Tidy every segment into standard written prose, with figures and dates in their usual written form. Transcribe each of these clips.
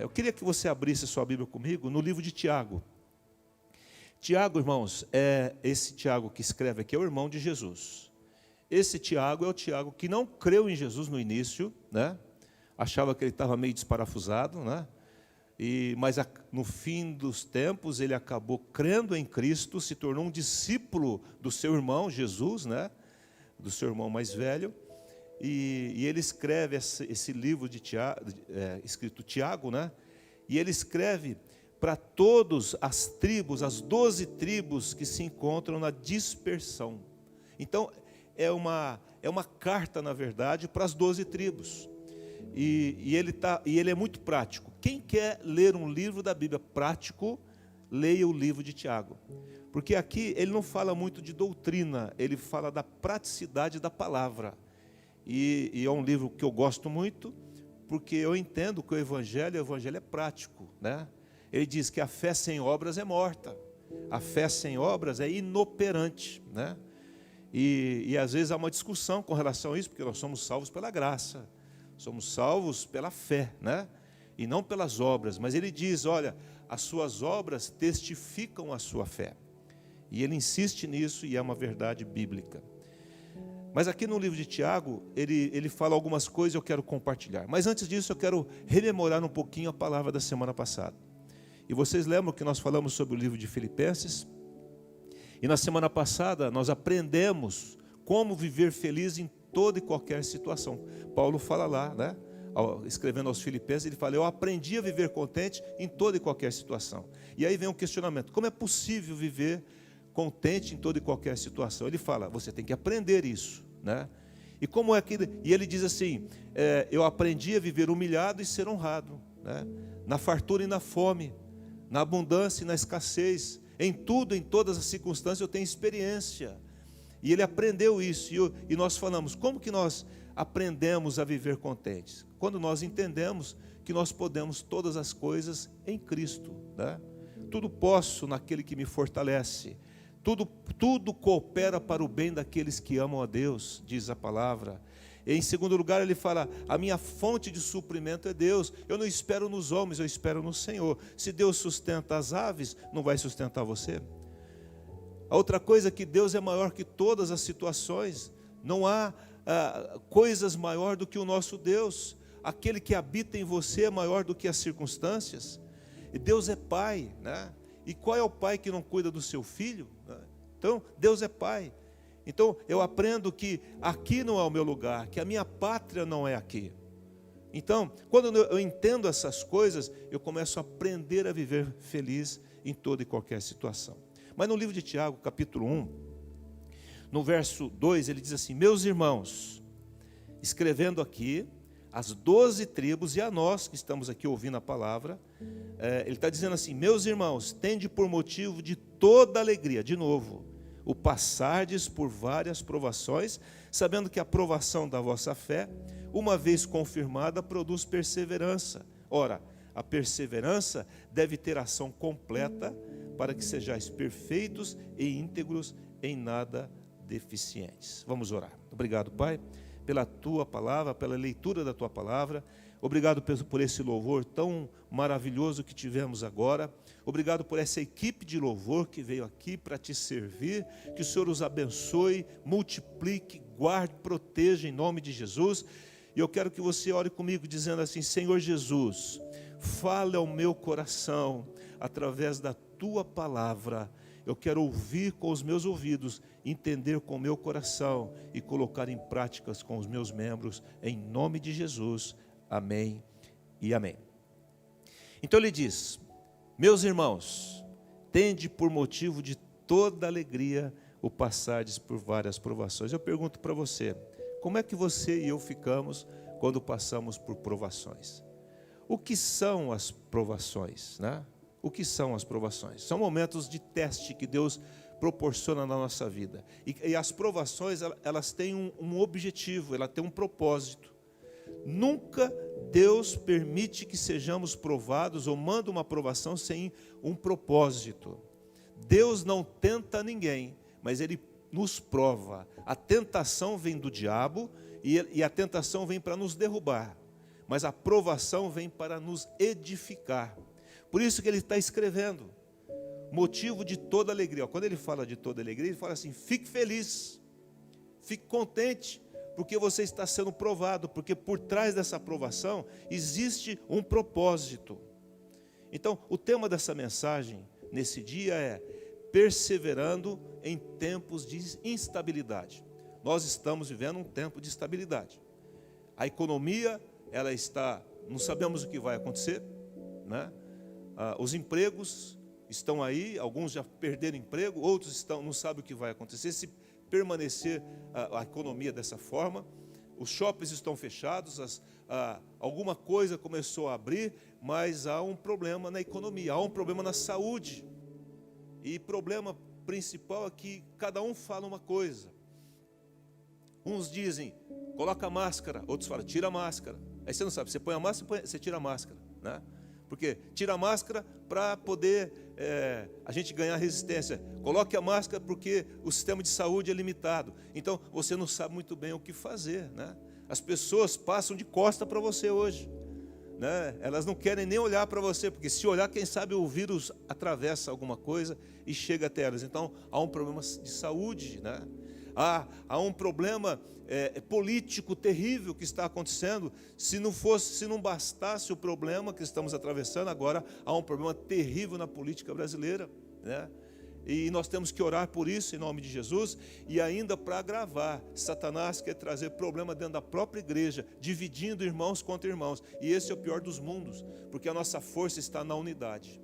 Eu queria que você abrisse sua Bíblia comigo no livro de Tiago. Tiago, irmãos, esse Tiago que escreve aqui é o irmão de Jesus. Esse Tiago é o Tiago que não creu em Jesus no início, né? Achava que ele estava meio desparafusado, né? Mas no fim dos tempos ele acabou crendo em Cristo, se tornou um discípulo do seu irmão Jesus, né? Do seu irmão mais velho. E ele escreve esse livro de Tiago, escrito Tiago, né? E ele escreve para todas as tribos, as 12 tribos que se encontram na dispersão. Então, é uma carta, na verdade, para as 12 tribos. E ele é muito prático. Quem quer ler um livro da Bíblia prático, leia o livro de Tiago. Porque aqui ele não fala muito de doutrina, ele fala da praticidade da palavra. E é um livro que eu gosto muito, porque eu entendo que o Evangelho é prático, né? Ele diz que a fé sem obras é morta. A fé sem obras é inoperante, né? E às vezes há uma discussão com relação a isso, porque nós somos salvos pela graça. Somos salvos pela fé, né? E não pelas obras. Mas ele diz, olha, as suas obras testificam a sua fé. E ele insiste nisso e é uma verdade bíblica. Mas aqui no livro de Tiago, ele fala algumas coisas que eu quero compartilhar. Mas antes disso, eu quero rememorar um pouquinho a palavra da semana passada. E vocês lembram que nós falamos sobre o livro de Filipenses? E na semana passada, nós aprendemos como viver feliz em toda e qualquer situação. Paulo fala lá, né? Escrevendo aos Filipenses, ele fala, eu aprendi a viver contente em toda e qualquer situação. E aí vem um questionamento, como é possível viver contente em toda e qualquer situação? Ele fala, você tem que aprender isso, né? E como é que... E ele diz assim, eu aprendi a viver humilhado e ser honrado, né? Na fartura e na fome, na abundância e na escassez, em tudo, em todas as circunstâncias eu tenho experiência. E ele aprendeu isso, e nós falamos, como que nós aprendemos a viver contentes? Quando nós entendemos que nós podemos todas as coisas em Cristo, né? Tudo posso naquele que me fortalece. Tudo coopera para o bem daqueles que amam a Deus, diz a palavra. E em segundo lugar ele fala, a minha fonte de suprimento é Deus. Eu não espero nos homens, eu espero no Senhor. Se Deus sustenta as aves, não vai sustentar você? A outra coisa é que Deus é maior que todas as situações. Não há coisas maior do que o nosso Deus. Aquele que habita em você é maior do que as circunstâncias. E Deus é Pai, né? E qual é o pai que não cuida do seu filho? Então, Deus é Pai. Então, eu aprendo que aqui não é o meu lugar, que a minha pátria não é aqui. Então, quando eu entendo essas coisas, eu começo a aprender a viver feliz em toda e qualquer situação. Mas no livro de Tiago, capítulo 1, no verso 2, ele diz assim, meus irmãos, escrevendo aqui, as 12 tribos e a nós que estamos aqui ouvindo a palavra, ele está dizendo assim, meus irmãos, tende por motivo de toda alegria, de novo, o passardes por várias provações, sabendo que a provação da vossa fé, uma vez confirmada, produz perseverança. Ora, a perseverança deve ter ação completa, para que sejais perfeitos e íntegros, em nada deficientes. Vamos orar. Obrigado, Pai, pela Tua palavra, pela leitura da Tua palavra. Obrigado por esse louvor tão maravilhoso que tivemos agora. Obrigado por essa equipe de louvor que veio aqui para Te servir. Que o Senhor os abençoe, multiplique, guarde, proteja em nome de Jesus. E eu quero que você ore comigo dizendo assim, Senhor Jesus, fale ao meu coração através da Tua palavra. Eu quero ouvir com os meus ouvidos, entender com o meu coração e colocar em práticas com os meus membros, em nome de Jesus. Amém e amém. Então ele diz, meus irmãos, tende por motivo de toda alegria o passardes por várias provações. Eu pergunto para você, como é que você e eu ficamos quando passamos por provações? O que são as provações, né? O que são as provações? São momentos de teste que Deus proporciona na nossa vida. E as provações, elas têm um objetivo, elas têm um propósito. Nunca Deus permite que sejamos provados ou manda uma provação sem um propósito. Deus não tenta ninguém, mas Ele nos prova. A tentação vem do diabo e a tentação vem para nos derrubar. mas a provação vem para nos edificar. Por isso que ele está escrevendo, motivo de toda alegria. Quando ele fala de toda alegria, ele fala assim: fique feliz, fique contente, porque você está sendo provado, porque por trás dessa provação existe um propósito. Então, o tema dessa mensagem nesse dia é perseverando em tempos de instabilidade. Nós estamos vivendo um tempo de estabilidade. A economia, ela está, não sabemos o que vai acontecer, né? Os empregos estão aí, alguns já perderam emprego, outros não sabem o que vai acontecer se permanecer a economia dessa forma. Os shoppings estão fechados, alguma coisa começou a abrir, mas há um problema na economia, há um problema na saúde. E problema principal é que cada um fala uma coisa. Uns dizem, coloca a máscara, outros falam, tira a máscara. Aí você não sabe, você põe a máscara, você tira a máscara, né? Porque tira a máscara para poder a gente ganhar resistência. Coloque a máscara porque o sistema de saúde é limitado. Então, você não sabe muito bem o que fazer, né? As pessoas passam de costa para você hoje, né? Elas não querem nem olhar para você, porque se olhar, quem sabe o vírus atravessa alguma coisa e chega até elas. Então, há um problema de saúde, né? Há um problema político terrível que está acontecendo. Se não bastasse o problema que estamos atravessando, agora há um problema terrível na política brasileira, né? E nós temos que orar por isso em nome de Jesus. E ainda para agravar, Satanás quer trazer problema dentro da própria igreja, dividindo irmãos contra irmãos. E esse é o pior dos mundos, porque a nossa força está na unidade.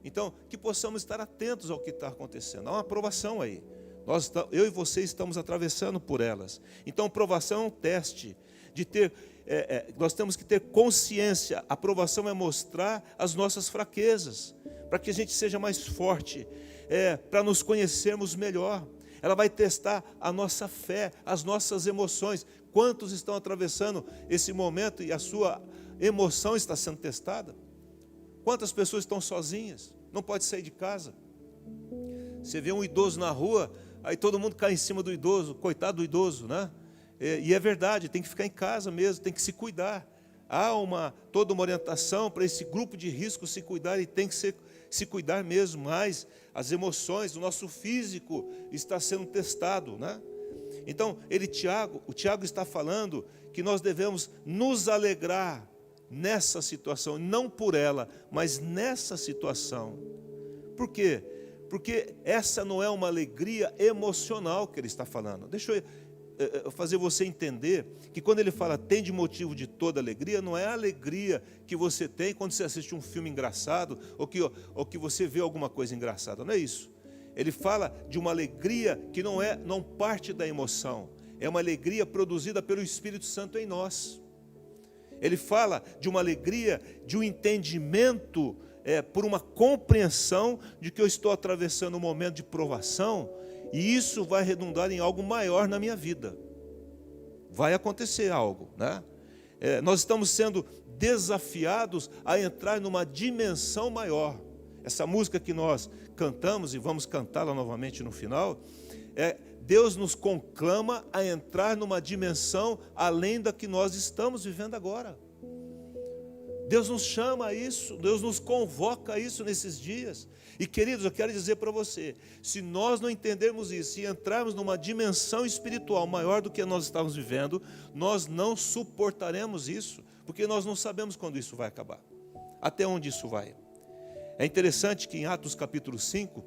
Então, que possamos estar atentos ao que está acontecendo. Há uma provação aí. Eu e você estamos atravessando por elas. Então, provação é um teste de ter. Nós temos que ter consciência. A provação é mostrar as nossas fraquezas, para que a gente seja mais forte, para nos conhecermos melhor. Ela vai testar a nossa fé, as nossas emoções. Quantos estão atravessando esse momento e a sua emoção está sendo testada? Quantas pessoas estão sozinhas? Não pode sair de casa. Você vê um idoso na rua, aí todo mundo cai em cima do idoso, coitado do idoso, né? E é verdade, tem que ficar em casa mesmo, tem que se cuidar. Há toda uma orientação para esse grupo de risco se cuidar, e tem que se cuidar mesmo, mas as emoções, o nosso físico está sendo testado, né? Então, o Tiago está falando que nós devemos nos alegrar nessa situação, não por ela, mas nessa situação. Por quê? Porque essa não é uma alegria emocional que ele está falando. Deixa eu fazer você entender que quando ele fala tem de motivo de toda alegria, não é a alegria que você tem quando você assiste um filme engraçado ou que você vê alguma coisa engraçada, não é isso. Ele fala de uma alegria que não parte da emoção, é uma alegria produzida pelo Espírito Santo em nós. Ele fala de uma alegria, de um entendimento, por uma compreensão de que eu estou atravessando um momento de provação, e isso vai redundar em algo maior na minha vida. Vai acontecer algo, né? Nós estamos sendo desafiados a entrar numa dimensão maior. Essa música que nós cantamos, e vamos cantá-la novamente no final, Deus nos conclama a entrar numa dimensão além da que nós estamos vivendo agora. Deus nos chama a isso, Deus nos convoca a isso nesses dias. E queridos, eu quero dizer para você, se nós não entendermos isso e entrarmos numa dimensão espiritual maior do que nós estamos vivendo, nós não suportaremos isso, porque nós não sabemos quando isso vai acabar, até onde isso vai. É interessante que em Atos capítulo 5,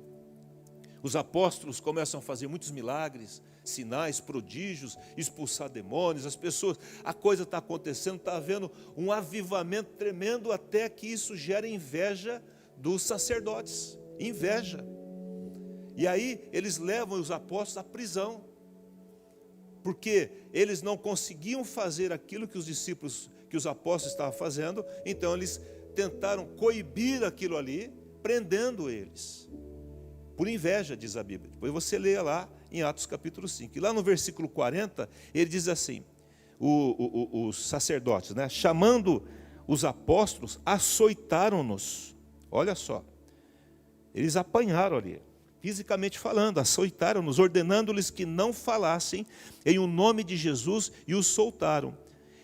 os apóstolos começam a fazer muitos milagres, sinais, prodígios, expulsar demônios, as pessoas, a coisa está acontecendo, está havendo um avivamento tremendo, até que isso gera inveja dos sacerdotes, inveja. E aí eles levam os apóstolos à prisão, porque eles não conseguiam fazer aquilo que os discípulos, que os apóstolos estavam fazendo, então eles tentaram coibir aquilo ali, prendendo eles. Por inveja, diz a Bíblia. Depois você leia lá em Atos capítulo 5. E lá no versículo 40, ele diz assim, os sacerdotes, né, chamando os apóstolos, açoitaram-nos. Olha só, eles apanharam ali, fisicamente falando, açoitaram-nos, ordenando-lhes que não falassem em o nome de Jesus, e os soltaram.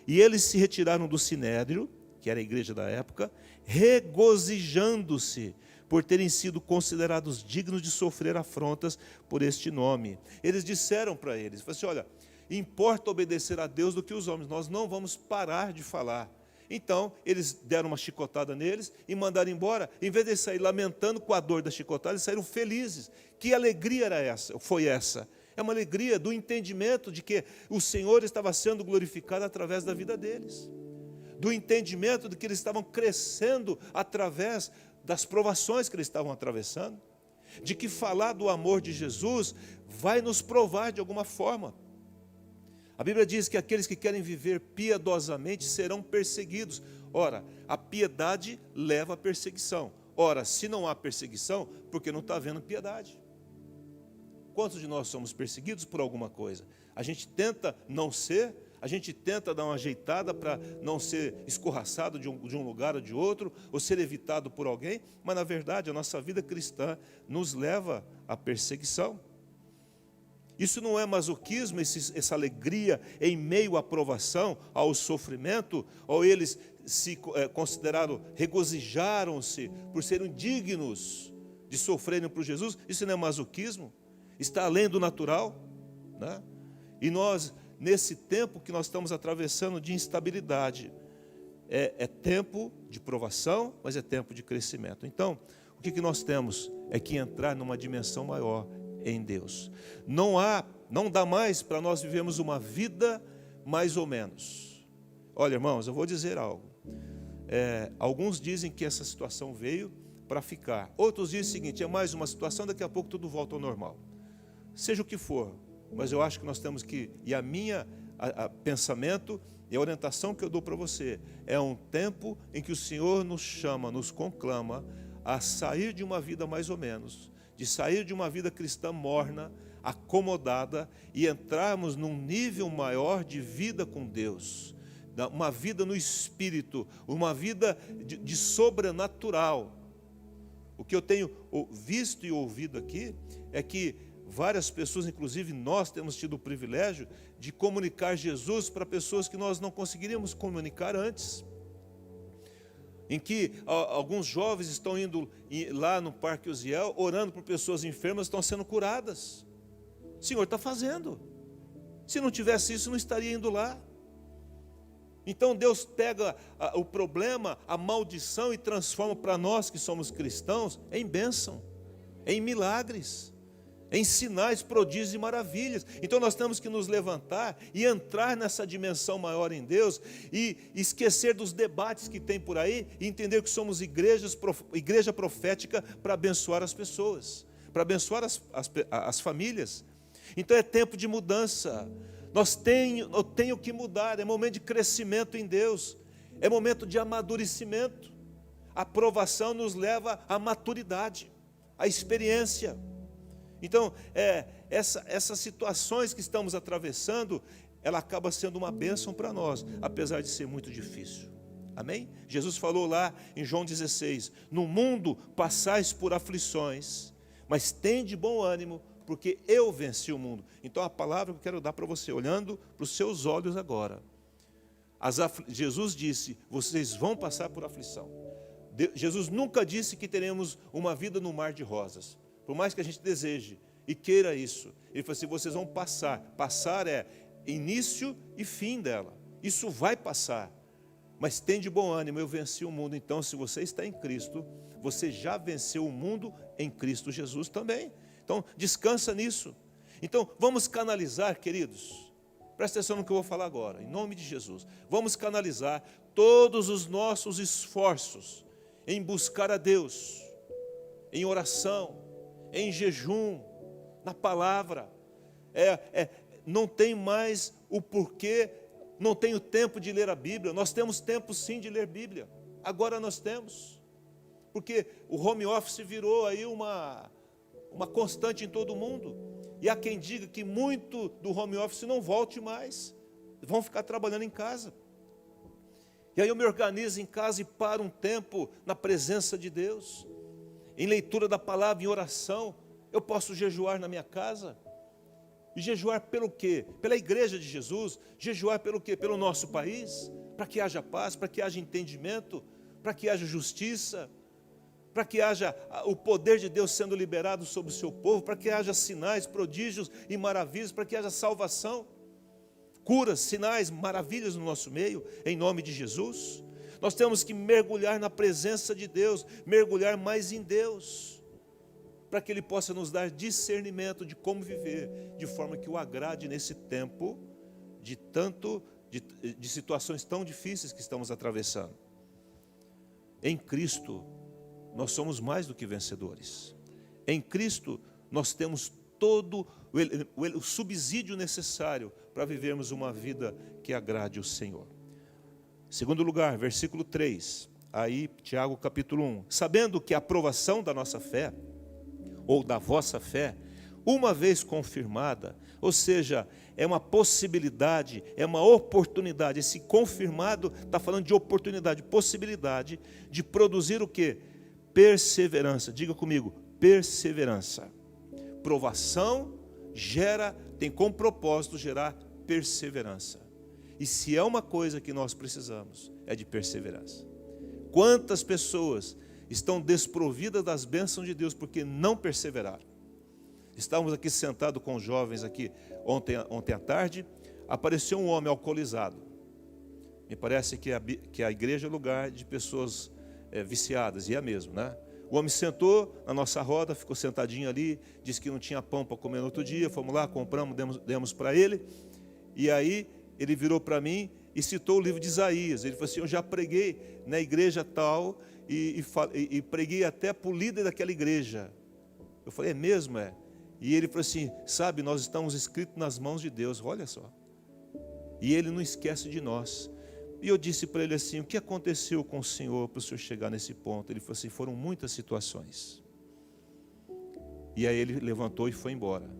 E eles se retiraram do Sinédrio, que era a igreja da época, regozijando-se por terem sido considerados dignos de sofrer afrontas por este nome. Eles disseram para eles, falaram assim, olha, importa obedecer a Deus do que os homens, nós não vamos parar de falar. Então, eles deram uma chicotada neles e mandaram embora. Em vez de sair lamentando com a dor da chicotada, eles saíram felizes. Que alegria era essa? Foi essa? É uma alegria do entendimento de que o Senhor estava sendo glorificado através da vida deles. Do entendimento de que eles estavam crescendo através das provações que eles estavam atravessando. De que falar do amor de Jesus vai nos provar de alguma forma. A Bíblia diz que aqueles que querem viver piedosamente serão perseguidos. Ora, a piedade leva à perseguição. Ora, se não há perseguição, porque não está havendo piedade. Quantos de nós somos perseguidos por alguma coisa? A gente tenta não ser, a gente tenta dar uma ajeitada para não ser escorraçado de um lugar ou de outro, ou ser evitado por alguém, mas na verdade a nossa vida cristã nos leva à perseguição. Isso não é masoquismo, essa alegria em meio à provação, ao sofrimento, ou eles se consideraram, regozijaram-se por serem dignos de sofrerem por Jesus. Isso não é masoquismo, está além do natural, né? E nós, nesse tempo que nós estamos atravessando de instabilidade, é tempo de provação, mas é tempo de crescimento. Então, o que nós temos é que entrar numa dimensão maior em Deus. Não dá mais para nós vivermos uma vida mais ou menos. Olha, irmãos, eu vou dizer algo. Alguns dizem que essa situação veio para ficar. Outros dizem o seguinte, é mais uma situação, daqui a pouco tudo volta ao normal. Seja o que for, mas eu acho que nós temos que, e a minha pensamento e a orientação que eu dou para você, é um tempo em que o Senhor nos chama, nos conclama a sair de uma vida mais ou menos, de sair de uma vida cristã morna, acomodada, e entrarmos num nível maior de vida com Deus, uma vida no Espírito, uma vida de sobrenatural. O que eu tenho visto e ouvido aqui é que várias pessoas, inclusive nós, temos tido o privilégio de comunicar Jesus para pessoas que nós não conseguiríamos comunicar antes. Em que alguns jovens estão indo lá no Parque Uziel, orando por pessoas enfermas, estão sendo curadas. O Senhor está fazendo. Se não tivesse isso, não estaria indo lá. Então Deus pega o problema, a maldição, e transforma para nós que somos cristãos em bênção, em milagres, em sinais, prodígios e maravilhas. Então nós temos que nos levantar e entrar nessa dimensão maior em Deus, e esquecer dos debates que tem por aí, e entender que somos igreja profética para abençoar as pessoas, para abençoar as famílias. Então é tempo de mudança. Eu tenho que mudar, é momento de crescimento em Deus, é momento de amadurecimento. A provação nos leva à maturidade, à experiência. Então, essas situações que estamos atravessando, ela acaba sendo uma bênção para nós, apesar de ser muito difícil. Amém? Jesus falou lá em João 16, no mundo passais por aflições, mas tende bom ânimo, porque eu venci o mundo. Então, a palavra que eu quero dar para você, olhando para os seus olhos agora. Jesus disse, vocês vão passar por aflição. Jesus nunca disse que teremos uma vida no mar de rosas. Por mais que a gente deseje e queira isso, ele falou assim, vocês vão passar. Passar é início e fim dela. Isso vai passar. Mas tem de bom ânimo, eu venci o mundo. Então, se você está em Cristo, você já venceu o mundo em Cristo Jesus também. Então, descansa nisso. Então, vamos canalizar, queridos. Presta atenção no que eu vou falar agora, em nome de Jesus. Vamos canalizar todos os nossos esforços em buscar a Deus, em oração, em jejum, na palavra. Não tem mais o porquê, não tenho tempo de ler a Bíblia. Nós temos tempo sim de ler Bíblia. Agora nós temos. Porque o home office virou aí uma constante em todo o mundo. E há quem diga que muito do home office não volte mais. Vão ficar trabalhando em casa. E aí eu me organizo em casa e paro um tempo na presença de Deus, em leitura da palavra, em oração. Eu posso jejuar na minha casa. E jejuar pelo quê? Pela igreja de Jesus. Jejuar pelo quê? Pelo nosso país, para que haja paz, para que haja entendimento, para que haja justiça, para que haja o poder de Deus sendo liberado sobre o seu povo, para que haja sinais, prodígios e maravilhas, para que haja salvação, curas, sinais, maravilhas no nosso meio, em nome de Jesus. Nós temos que mergulhar na presença de Deus, mergulhar mais em Deus, para que Ele possa nos dar discernimento de como viver, de forma que o agrade nesse tempo de situações tão difíceis que estamos atravessando. Em Cristo, nós somos mais do que vencedores. Em Cristo, nós temos todo o subsídio necessário para vivermos uma vida que agrade o Senhor. Segundo lugar, versículo 3, aí Tiago capítulo 1. Sabendo que a aprovação da nossa fé, ou da vossa fé, uma vez confirmada, ou seja, é uma possibilidade, é uma oportunidade. Esse confirmado está falando de oportunidade, possibilidade de produzir o quê? Perseverança. Diga comigo, perseverança. Provação tem como propósito gerar perseverança. E se é uma coisa que nós precisamos, é de perseverança. Quantas pessoas estão desprovidas das bênçãos de Deus porque não perseveraram? Estávamos aqui sentados com os jovens aqui ontem à tarde, apareceu um homem alcoolizado. Me parece que a igreja é lugar de pessoas viciadas, e é mesmo, né? O homem sentou na nossa roda, ficou sentadinho ali, disse que não tinha pão para comer no outro dia, fomos lá, compramos, demos para ele, e aí ele virou para mim e citou o livro de Isaías. Ele falou assim: eu já preguei na igreja tal, e preguei até para o líder daquela igreja. Eu falei: é mesmo? É? E ele falou assim: sabe, nós estamos escritos nas mãos de Deus, olha só. E Ele não esquece de nós. E eu disse para ele assim: o que aconteceu com o senhor para o senhor chegar nesse ponto? Ele falou assim: foram muitas situações. E aí ele levantou e foi embora.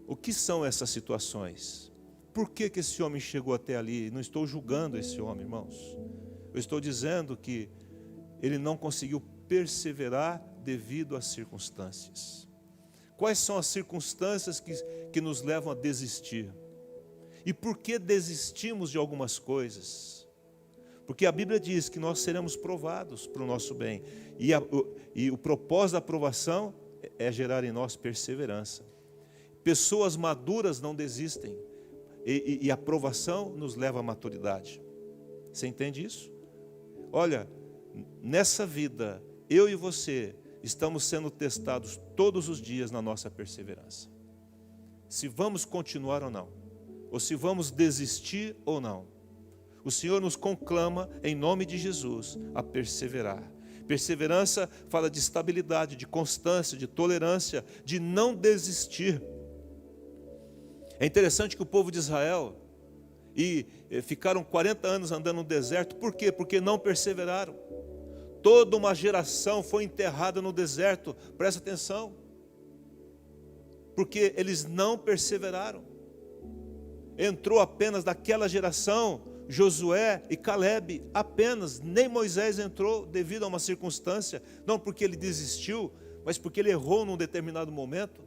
O que são essas situações? Por que esse homem chegou até ali? Não estou julgando esse homem, irmãos. Eu estou dizendo que ele não conseguiu perseverar devido às circunstâncias. Quais são as circunstâncias que nos levam a desistir? E por que desistimos de algumas coisas? Porque a Bíblia diz que nós seremos provados para o nosso bem. E o propósito da aprovação é gerar em nós perseverança. Pessoas maduras não desistem. E a aprovação nos leva à maturidade. Você entende isso? Olha, nessa vida, eu e você estamos sendo testados todos os dias na nossa perseverança. Se vamos continuar ou não. Ou se vamos desistir ou não. O Senhor nos conclama, em nome de Jesus, a perseverar. Perseverança fala de estabilidade, de constância, de tolerância, de não desistir. É interessante que o povo de Israel ficaram 40 anos andando no deserto. Por quê? Porque não perseveraram. Toda uma geração foi enterrada no deserto. Presta atenção. Porque eles não perseveraram. Entrou apenas daquela geração Josué e Caleb, apenas. Nem Moisés entrou devido a uma circunstância. Não porque ele desistiu, mas porque ele errou num determinado momento.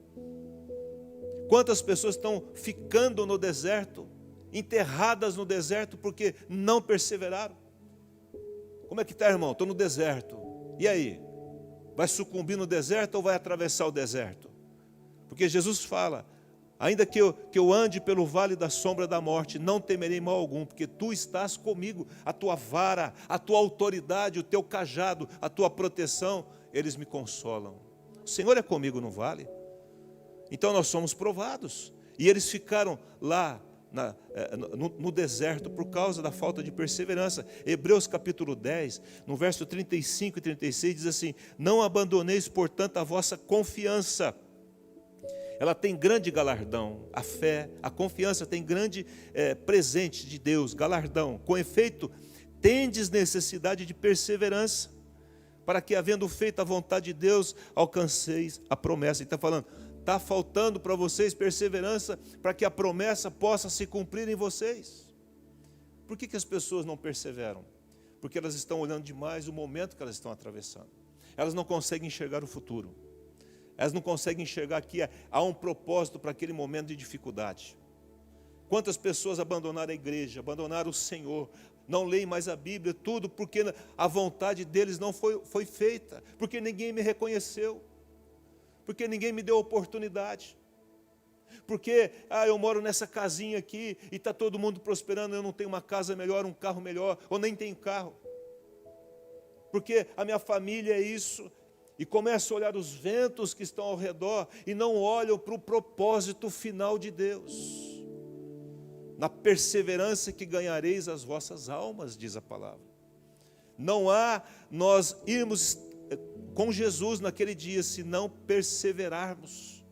Quantas pessoas estão ficando no deserto, enterradas no deserto porque não perseveraram? Como é que está, irmão? Estou no deserto. E aí? Vai sucumbir no deserto ou vai atravessar o deserto? Porque Jesus fala: ainda que eu ande pelo vale da sombra da morte, não temerei mal algum, porque tu estás comigo. A tua vara, a tua autoridade, o teu cajado, a tua proteção, eles me consolam. O Senhor é comigo no vale. Então nós somos provados. E eles ficaram lá no deserto por causa da falta de perseverança. Hebreus capítulo 10, no verso 35 e 36 diz assim: não abandoneis, portanto, a vossa confiança. Ela tem grande galardão. A fé, a confiança tem grande presente de Deus, galardão. Com efeito, tendes necessidade de perseverança, para que, havendo feito a vontade de Deus, alcanceis a promessa. Ele está falando: está faltando para vocês perseverança para que a promessa possa se cumprir em vocês. Por que as pessoas não perseveram? Porque elas estão olhando demais o momento que elas estão atravessando. Elas não conseguem enxergar o futuro. Elas não conseguem enxergar que há um propósito para aquele momento de dificuldade. Quantas pessoas abandonaram a igreja, abandonaram o Senhor, não leem mais a Bíblia, tudo porque a vontade deles não foi feita, porque ninguém me reconheceu, porque ninguém me deu oportunidade, porque eu moro nessa casinha aqui e está todo mundo prosperando, eu não tenho uma casa melhor, um carro melhor, ou nem tenho carro, porque a minha família é isso. E começa a olhar os ventos que estão ao redor e não olham para o propósito final de Deus. Na perseverança que ganhareis as vossas almas, diz a palavra. Não há nós irmos com Jesus naquele dia se não perseverarmos.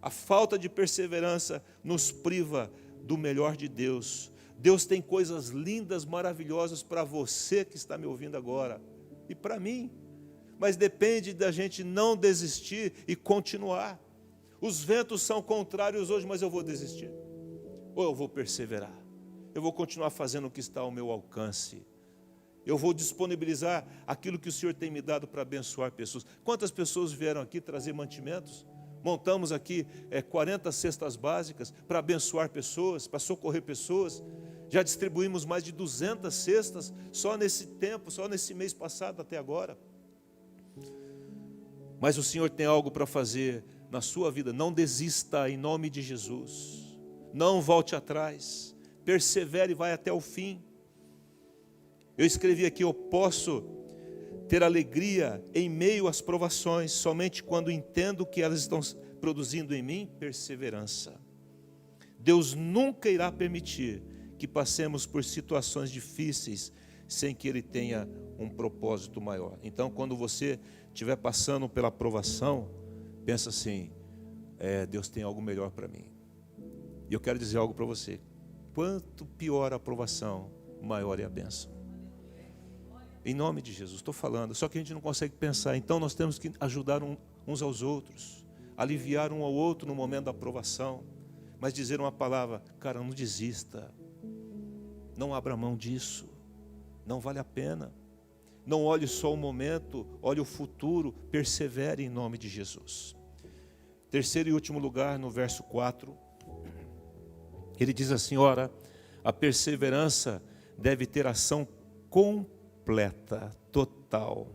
A falta de perseverança nos priva do melhor de Deus. Deus tem coisas lindas, maravilhosas para você que está me ouvindo agora e para mim. Mas depende da gente não desistir e continuar. Os ventos são contrários hoje, mas eu vou desistir. Ou eu vou perseverar. Eu vou continuar fazendo o que está ao meu alcance. Eu vou disponibilizar aquilo que o Senhor tem me dado para abençoar pessoas. Quantas pessoas vieram aqui trazer mantimentos? Montamos aqui 40 cestas básicas para abençoar pessoas, para socorrer pessoas. Já distribuímos mais de 200 cestas só nesse tempo, só nesse mês passado até agora. Mas o Senhor tem algo para fazer na sua vida. Não desista em nome de Jesus. Não volte atrás. Persevere e vai até o fim. Eu escrevi aqui, eu posso ter alegria em meio às provações, somente quando entendo que elas estão produzindo em mim perseverança. Deus nunca irá permitir que passemos por situações difíceis sem que Ele tenha um propósito maior. Então, quando você estiver passando pela provação, pensa assim, Deus tem algo melhor para mim. E eu quero dizer algo para você, quanto pior a provação, maior é a bênção. Em nome de Jesus, estou falando, só que a gente não consegue pensar, então nós temos que ajudar uns aos outros, aliviar um ao outro no momento da provação, mas dizer uma palavra, cara, não desista, não abra mão disso, não vale a pena. Não olhe só o momento, olhe o futuro, persevere em nome de Jesus. Terceiro e último lugar, no verso 4, ele diz assim, ora, a perseverança deve ter ação completa, total.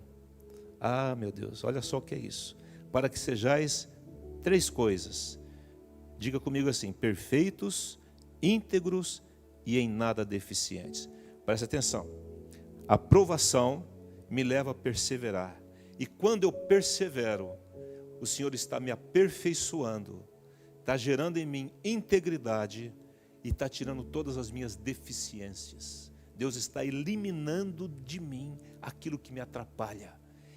Ah, meu Deus, olha só o que é isso. Para que sejais 3 coisas. Diga comigo assim, perfeitos, íntegros e em nada deficientes. Preste atenção. A provação me leva a perseverar. E quando eu persevero, o Senhor está me aperfeiçoando, está gerando em mim integridade e está tirando todas as minhas deficiências. Deus está eliminando de mim aquilo que me atrapalha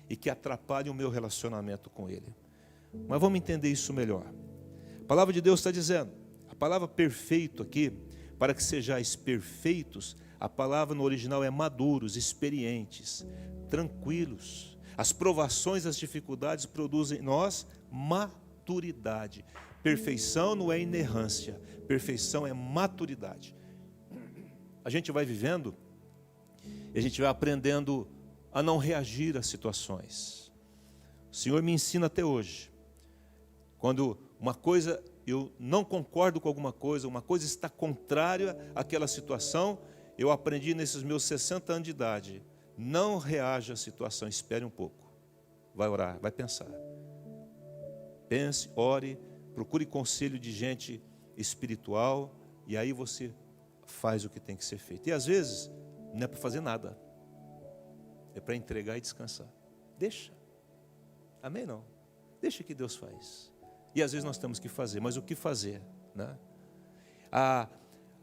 e que atrapalha o meu relacionamento com Ele. Mas vamos entender isso melhor. A palavra de Deus está dizendo, a palavra perfeito aqui, para que sejais perfeitos, a palavra no original é maduros, experientes, tranquilos. As provações, as dificuldades produzem em nós maturidade. Perfeição não é inerrância, perfeição é maturidade. A gente vai vivendo e a gente vai aprendendo a não reagir às situações. O Senhor me ensina até hoje. Quando uma coisa, eu não concordo com alguma coisa, uma coisa está contrária àquela situação, eu aprendi nesses meus 60 anos de idade, não reaja à situação, espere um pouco. Vai orar, vai pensar. Pense, ore, procure conselho de gente espiritual, e aí você faz o que tem que ser feito. E às vezes, não é para fazer nada. É para entregar e descansar. Deixa. Amém? Não. Deixa que Deus faz. E às vezes nós temos que fazer, mas o que fazer? Né? A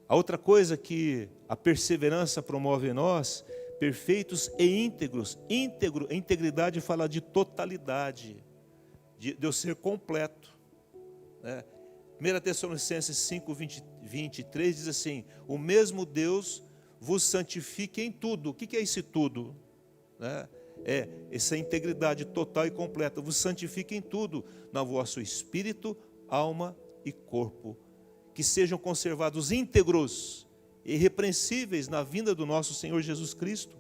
outra coisa que a perseverança promove em nós, perfeitos e íntegros. Integridade fala de totalidade, de eu ser completo. Né? 1 Tessalonicenses 5, 23 diz assim, o mesmo Deus vos santifique em tudo. O que é esse tudo? Né? É essa integridade total e completa. Vos santifique em tudo, no vosso espírito, alma e corpo. Que sejam conservados íntegros e irrepreensíveis na vinda do nosso Senhor Jesus Cristo.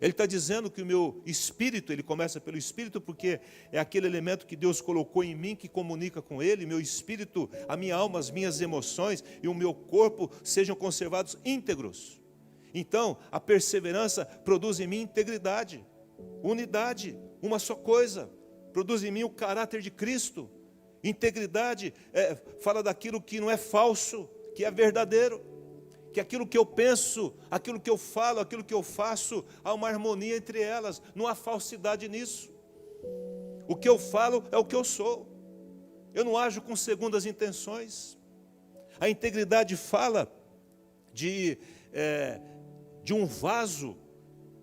Ele está dizendo que o meu espírito, ele começa pelo espírito, porque é aquele elemento que Deus colocou em mim, que comunica com Ele. Meu espírito, a minha alma, as minhas emoções e o meu corpo sejam conservados íntegros. Então, a perseverança produz em mim integridade, unidade, uma só coisa. Produz em mim o caráter de Cristo. Integridade fala daquilo que não é falso, que é verdadeiro. Que aquilo que eu penso, aquilo que eu falo, aquilo que eu faço, há uma harmonia entre elas, não há falsidade nisso. O que eu falo é o que eu sou. Eu não ajo com segundas intenções. A integridade fala de um vaso,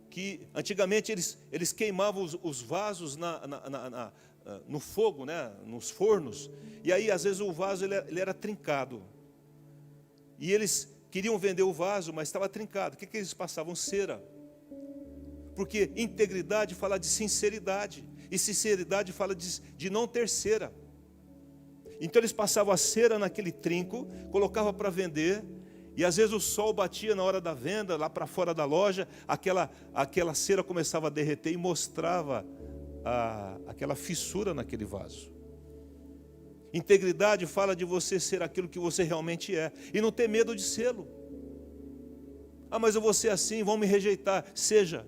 que antigamente eles queimavam os vasos no fogo, né, nos fornos, e aí às vezes o vaso ele era trincado. E eles queriam vender o vaso, mas estava trincado. O que eles passavam? Cera. Porque integridade fala de sinceridade. E sinceridade fala de não ter cera. Então eles passavam a cera naquele trinco, colocavam para vender. E às vezes o sol batia na hora da venda, lá para fora da loja. Aquela cera começava a derreter e mostrava aquela fissura naquele vaso. Integridade fala de você ser aquilo que você realmente é. E não ter medo de sê-lo. Ah, mas eu vou ser assim, vão me rejeitar. Seja.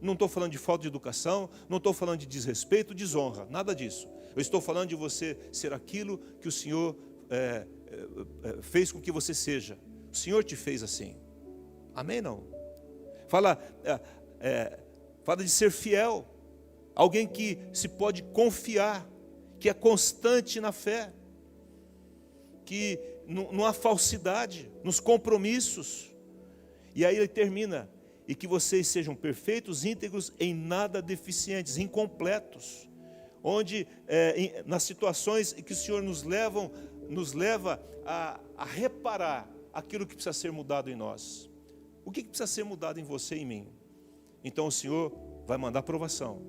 Não estou falando de falta de educação, não estou falando de desrespeito, desonra. Nada disso. Eu estou falando de você ser aquilo que o Senhor fez com que você seja. O Senhor te fez assim. Amém, não? Fala de ser fiel. Alguém que se pode confiar, que é constante na fé, que não há falsidade nos compromissos. E aí ele termina: e que vocês sejam perfeitos, íntegros, em nada deficientes, incompletos. Onde, nas situações em que o Senhor nos leva a reparar aquilo que precisa ser mudado em nós. O que precisa ser mudado em você e em mim? Então o Senhor vai mandar provação,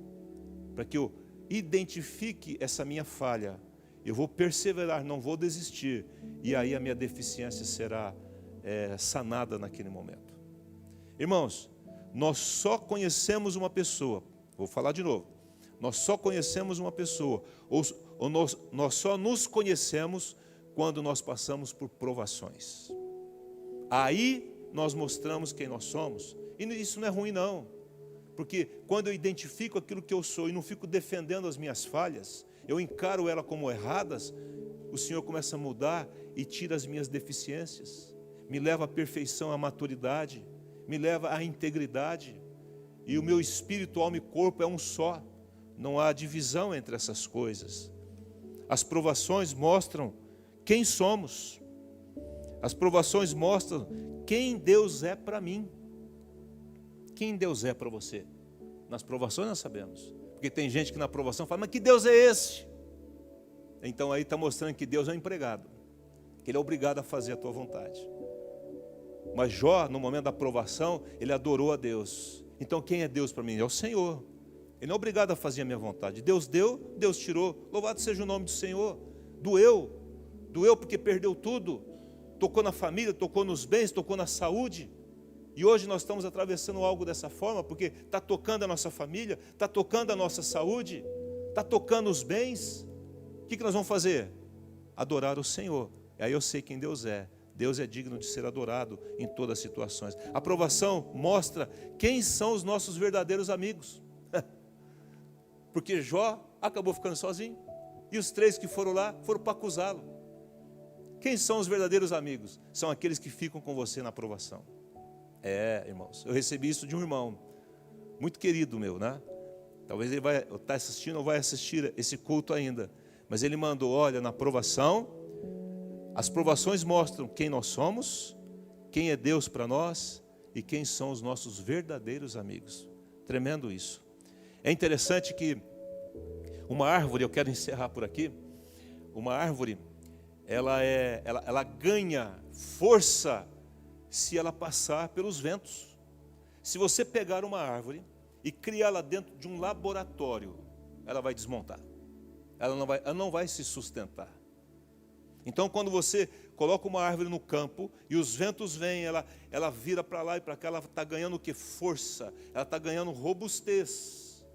para que eu identifique essa minha falha. Eu vou perseverar, não vou desistir. E aí a minha deficiência será sanada naquele momento. Irmãos, nós só conhecemos uma pessoa. Vou falar de novo. Nós só conhecemos uma pessoa. Ou nós só nos conhecemos quando nós passamos por provações. Aí nós mostramos quem nós somos. E isso não é ruim, não. Porque quando eu identifico aquilo que eu sou e não fico defendendo as minhas falhas, eu encaro elas como erradas, o Senhor começa a mudar e tira as minhas deficiências, me leva à perfeição, à maturidade, me leva à integridade. E o meu espírito, alma e corpo é um só, não há divisão entre essas coisas. As provações mostram quem somos, as provações mostram quem Deus é para mim. Quem Deus é para você? Nas provações nós sabemos. Porque tem gente que na provação fala: mas que Deus é esse? Então aí está mostrando que Deus é um empregado, que Ele é obrigado a fazer a tua vontade. Mas Jó, no momento da provação, ele adorou a Deus. Então quem é Deus para mim? É o Senhor. Ele não é obrigado a fazer a minha vontade. Deus deu, Deus tirou. Louvado seja o nome do Senhor. Doeu porque perdeu tudo. Tocou na família, tocou nos bens, tocou na saúde. E hoje nós estamos atravessando algo dessa forma, porque está tocando a nossa família, está tocando a nossa saúde, está tocando os bens. O que nós vamos fazer? Adorar o Senhor. E aí eu sei quem Deus é. Deus é digno de ser adorado em todas as situações. A provação mostra quem são os nossos verdadeiros amigos. Porque Jó acabou ficando sozinho. E os 3 que foram lá, foram para acusá-lo. Quem são os verdadeiros amigos? São aqueles que ficam com você na provação. Irmãos, eu recebi isso de um irmão, muito querido meu, né? Talvez ele vai estar assistindo ou vai assistir esse culto ainda. Mas ele mandou: olha, na provação, as provações mostram quem nós somos, quem é Deus para nós e quem são os nossos verdadeiros amigos. Tremendo isso. É interessante que uma árvore, eu quero encerrar por aqui, uma árvore, ela ganha força se ela passar pelos ventos. Se você pegar uma árvore e criá-la dentro de um laboratório, ela vai desmontar. Ela não vai se sustentar. Então, quando você coloca uma árvore no campo e os ventos vêm, ela vira para lá e para cá, ela está ganhando o que? Força, ela está ganhando robustez.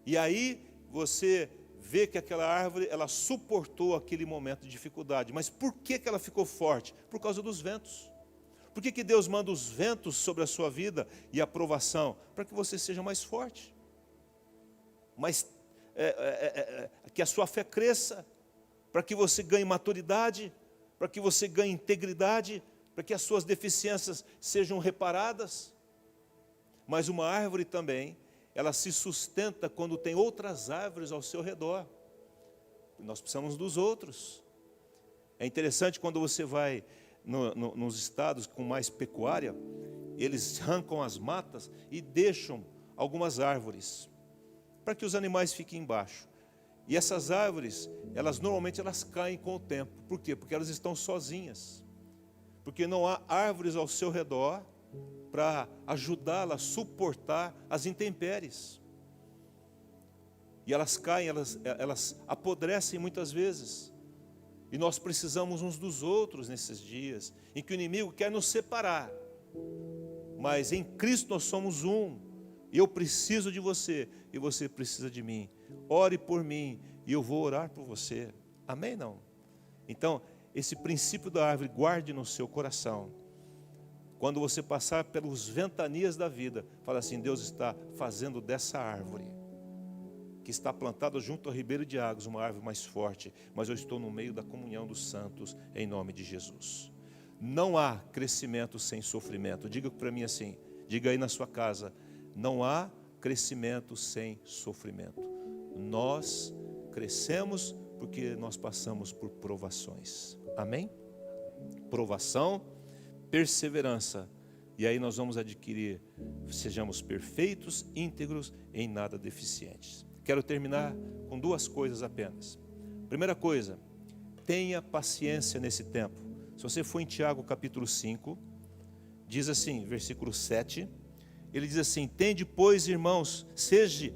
E aí você vê que aquela árvore, ela suportou aquele momento de dificuldade. Mas por que ela ficou forte? Por causa dos ventos. Por que Deus manda os ventos sobre a sua vida e a provação? Para que você seja mais forte. Que a sua fé cresça, para que você ganhe maturidade, para que você ganhe integridade, para que as suas deficiências sejam reparadas. Mas uma árvore também, ela se sustenta quando tem outras árvores ao seu redor. Nós precisamos dos outros. É interessante quando você vai nos estados com mais pecuária, eles arrancam as matas e deixam algumas árvores, para que os animais fiquem embaixo. E essas árvores, normalmente caem com o tempo. Por quê? Porque elas estão sozinhas. Porque não há árvores ao seu redor para ajudá-la a suportar as intempéries. E elas caem, elas apodrecem muitas vezes. E nós precisamos uns dos outros nesses dias, em que o inimigo quer nos separar. Mas em Cristo nós somos um. Eu preciso de você e você precisa de mim. Ore por mim e eu vou orar por você. Amém? Não? Então, esse princípio da árvore, guarde no seu coração. Quando você passar pelos ventanias da vida, fala assim: Deus está fazendo dessa árvore, que está plantada junto ao ribeiro de águas, uma árvore mais forte, mas eu estou no meio da comunhão dos santos, em nome de Jesus. Não há crescimento sem sofrimento. Diga para mim assim, diga aí na sua casa: não há crescimento sem sofrimento. Nós crescemos porque nós passamos por provações. Amém? Provação, perseverança. E aí nós vamos adquirir, sejamos perfeitos, íntegros, em nada deficientes. Quero terminar com duas coisas apenas. Primeira coisa, tenha paciência nesse tempo. Se você for em Tiago capítulo 5, diz assim, versículo 7, ele diz assim: tende, pois, irmãos, sede,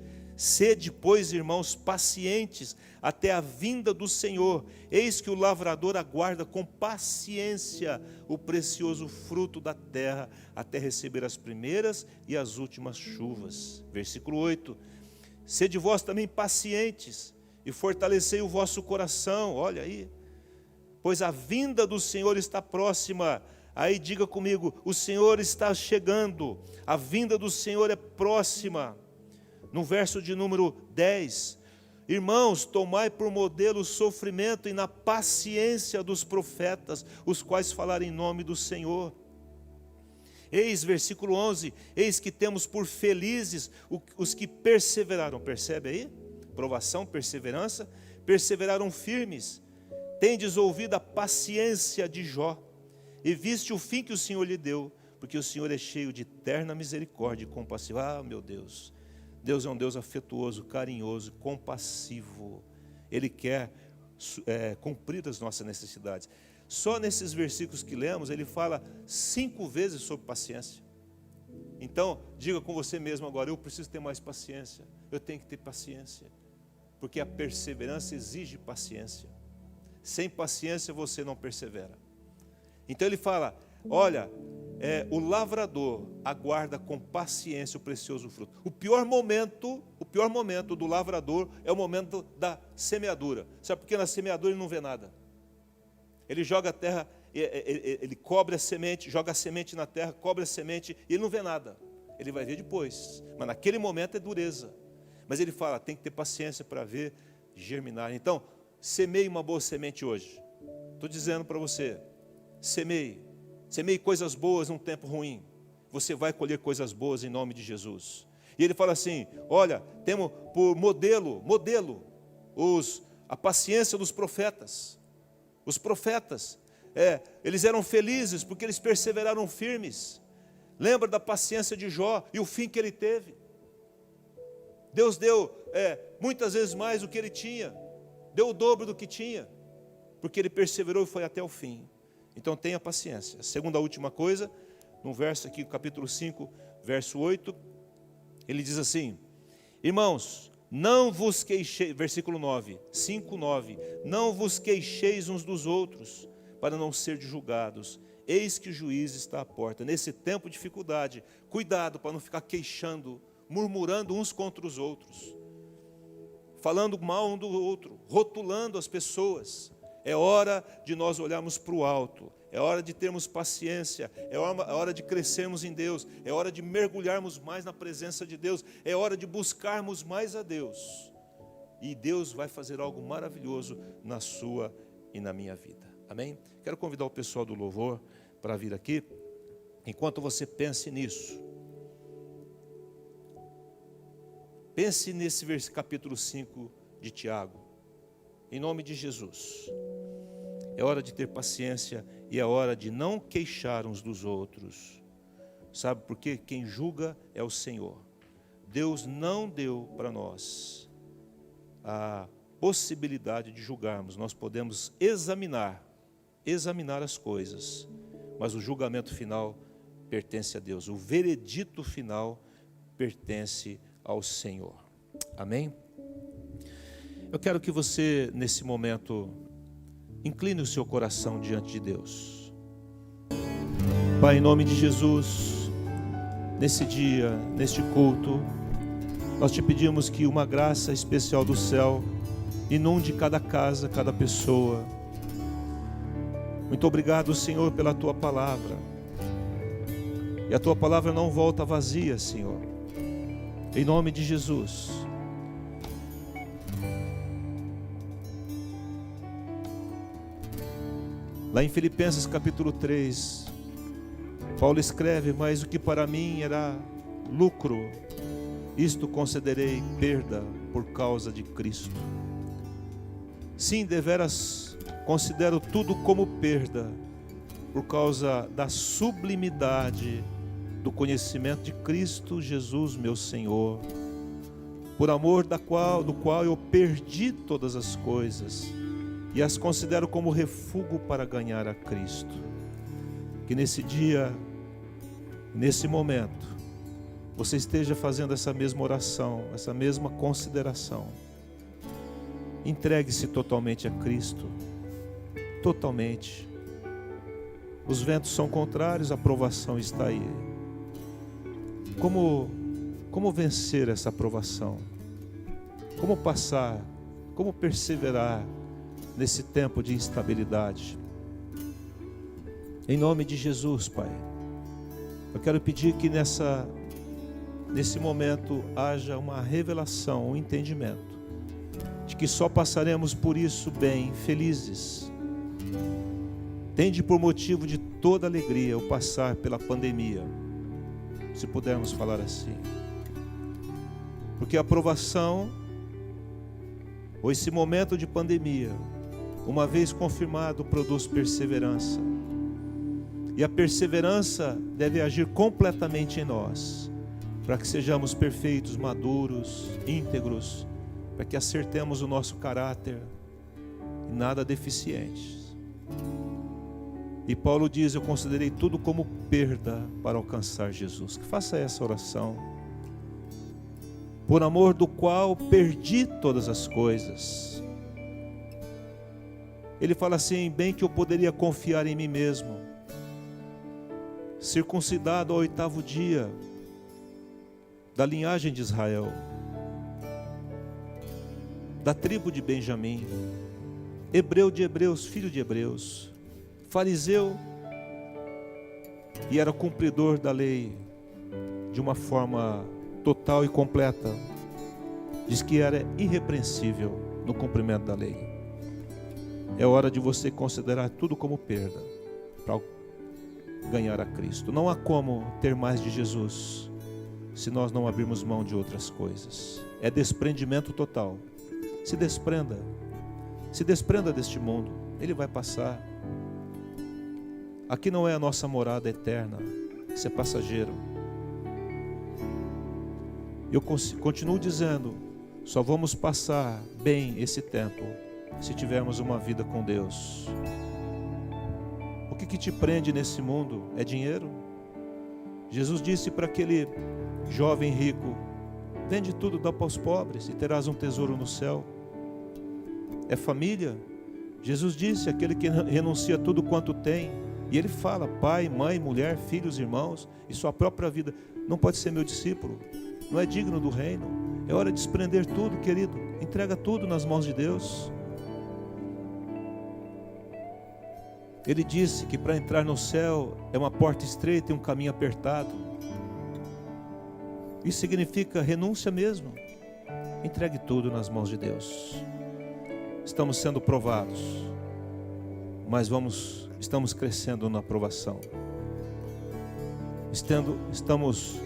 pois, irmãos, pacientes até a vinda do Senhor. Eis que o lavrador aguarda com paciência o precioso fruto da terra, até receber as primeiras e as últimas chuvas. Versículo 8, sede vós também pacientes, e fortalecei o vosso coração. Olha aí, pois a vinda do Senhor está próxima. Aí diga comigo: o Senhor está chegando, a vinda do Senhor é próxima. No verso de número 10, irmãos, tomai por modelo o sofrimento e na paciência dos profetas, os quais falaram em nome do Senhor. Eis, versículo 11, eis que temos por felizes os que perseveraram. Percebe aí? Provação, perseverança. Perseveraram firmes. Tendes ouvido a paciência de Jó, e viste o fim que o Senhor lhe deu, porque o Senhor é cheio de terna misericórdia e compassivo. Ah, meu Deus, Deus é um Deus afetuoso, carinhoso, compassivo. Ele quer cumprir as nossas necessidades. Só nesses versículos que lemos, ele fala 5 vezes sobre paciência. Então, diga com você mesmo agora: eu preciso ter mais paciência. Eu tenho que ter paciência, porque a perseverança exige paciência. Sem paciência você não persevera. Então ele fala: olha, o lavrador aguarda com paciência o precioso fruto. O pior momento do lavrador é o momento da semeadura. Sabe por quê? Na semeadura ele não vê nada. Ele joga a terra, ele cobre a semente, joga a semente na terra, cobre a semente, e ele não vê nada. Ele vai ver depois, mas naquele momento é dureza. Mas ele fala: tem que ter paciência para ver germinar. Então, semeie uma boa semente hoje. Estou dizendo para você, semeie coisas boas num tempo ruim. Você vai colher coisas boas em nome de Jesus. E ele fala assim: olha, temos por modelo a paciência dos profetas. Os profetas, eles eram felizes porque eles perseveraram firmes. Lembra da paciência de Jó e o fim que ele teve? Deus deu muitas vezes mais do que ele tinha, deu o dobro do que tinha, porque ele perseverou e foi até o fim. Então tenha paciência. Segunda última coisa, no verso aqui, capítulo 5, verso 8, ele diz assim: irmãos, Não vos queixeis, versículo 9, 5:9, não vos queixeis uns dos outros, para não ser julgados. Eis que o juiz está à porta. Nesse tempo de dificuldade, cuidado para não ficar queixando, murmurando uns contra os outros, falando mal um do outro, rotulando as pessoas. É hora de nós olharmos para o alto, é hora de termos paciência, é hora de crescermos em Deus, é hora de mergulharmos mais na presença de Deus, é hora de buscarmos mais a Deus. E Deus vai fazer algo maravilhoso na sua e na minha vida. Amém? Quero convidar o pessoal do louvor para vir aqui. Enquanto você pense nisso, pense nesse capítulo 5 de Tiago. Em nome de Jesus. É hora de ter paciência e é hora de não queixar uns dos outros. Sabe por quê? Quem julga é o Senhor. Deus não deu para nós a possibilidade de julgarmos. Nós podemos examinar as coisas, mas o julgamento final pertence a Deus. O veredito final pertence ao Senhor. Amém? Eu quero que você, nesse momento, incline o seu coração diante de Deus. Pai, em nome de Jesus, nesse dia, neste culto, nós te pedimos que uma graça especial do céu inunde cada casa, cada pessoa. Muito obrigado, Senhor, pela Tua palavra. E a Tua palavra não volta vazia, Senhor. Em nome de Jesus. Lá em Filipenses capítulo 3, Paulo escreve: mas o que para mim era lucro, isto considerei perda por causa de Cristo. Sim, deveras considero tudo como perda, por causa da sublimidade do conhecimento de Cristo Jesus, meu Senhor, por amor do qual eu perdi todas as coisas, e as considero como refúgio para ganhar a Cristo. Que nesse dia, nesse momento, você esteja fazendo essa mesma oração, essa mesma consideração. Entregue-se totalmente a Cristo, totalmente. Os ventos são contrários, a provação está aí. Como vencer essa provação? Como passar? Como perseverar nesse tempo de instabilidade? Em nome de Jesus, Pai, eu quero pedir que nesse momento haja uma revelação, um entendimento de que só passaremos por isso bem, felizes. Tende por motivo de toda alegria o passar pela pandemia, se pudermos falar assim, porque a provação, ou esse momento de pandemia, uma vez confirmado, produz perseverança, e a perseverança deve agir completamente em nós, para que sejamos perfeitos, maduros, íntegros, para que acertemos o nosso caráter, e nada deficientes. E Paulo diz: eu considerei tudo como perda para alcançar Jesus. Que faça essa oração. Por amor do qual perdi todas as coisas. Ele fala assim: bem que eu poderia confiar em mim mesmo. Circuncidado ao 8º dia, da linhagem de Israel, da tribo de Benjamim, hebreu de hebreus, filho de hebreus, fariseu, e era cumpridor da lei de uma forma total e completa. Diz que era irrepreensível no cumprimento da lei. É hora de você considerar tudo como perda para ganhar a Cristo. Não há como ter mais de Jesus se nós não abrirmos mão de outras coisas. É desprendimento total. Se desprenda deste mundo. Ele vai passar. Aqui não é a nossa morada eterna, isso é passageiro. Eu continuo dizendo, só vamos passar bem esse tempo se tivermos uma vida com Deus. O que te prende nesse mundo? É dinheiro? Jesus disse para aquele jovem rico: Vende tudo, dá para os pobres e terás um tesouro no céu. É família. Jesus disse, aquele que renuncia tudo quanto tem, e ele fala, pai, mãe, mulher, filhos, irmãos, e sua própria vida, não pode ser meu discípulo, não é digno do reino. É hora de desprender tudo, querido. Entrega tudo nas mãos de Deus. Ele disse que para entrar no céu é uma porta estreita e um caminho apertado. Isso significa renúncia mesmo. Entregue tudo nas mãos de Deus. Estamos sendo provados, mas estamos crescendo na provação. Estamos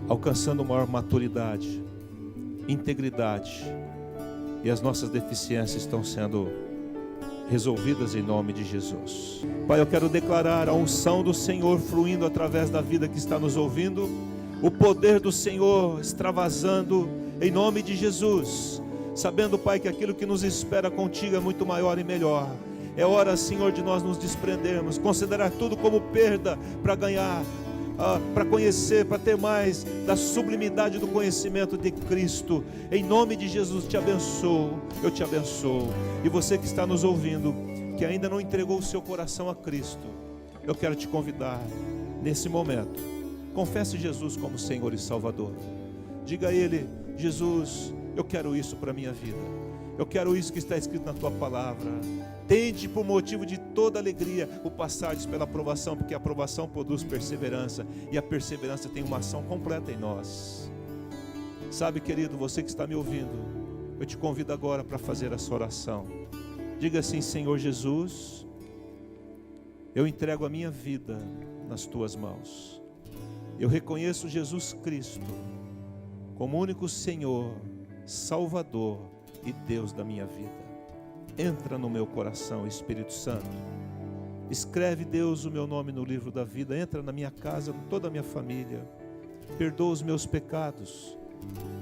alcançando maior maturidade, integridade, e as nossas deficiências estão sendo resolvidas em nome de Jesus. Pai, eu quero declarar a unção do Senhor fluindo através da vida que está nos ouvindo, o poder do Senhor extravasando em nome de Jesus, sabendo, Pai, que aquilo que nos espera contigo é muito maior e melhor. É hora, Senhor, de nós nos desprendermos, considerar tudo como perda para ganhar, para conhecer, para ter mais da sublimidade do conhecimento de Cristo. Em nome de Jesus te abençoo, eu te abençoo. E você que está nos ouvindo, que ainda não entregou o seu coração a Cristo, eu quero te convidar nesse momento. Confesse Jesus como Senhor e Salvador. Diga a Ele, Jesus, eu quero isso para a minha vida. Eu quero isso que está escrito na Tua palavra. Tende por motivo de toda alegria o passares pela aprovação, porque a aprovação produz perseverança, e a perseverança tem uma ação completa em nós. Sabe, querido, você que está me ouvindo, eu te convido agora para fazer essa oração. Diga assim, Senhor Jesus, eu entrego a minha vida nas Tuas mãos. Eu reconheço Jesus Cristo como único Senhor, Salvador e Deus da minha vida. Entra no meu coração, Espírito Santo. Escreve, Deus, o meu nome no livro da vida. Entra na minha casa, com toda a minha família. Perdoa os meus pecados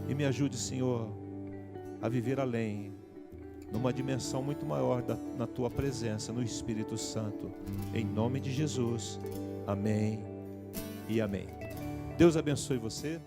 e me ajude, Senhor, a viver além, numa dimensão muito maior na Tua presença, no Espírito Santo. Em nome de Jesus. Amém e amém. Deus abençoe você.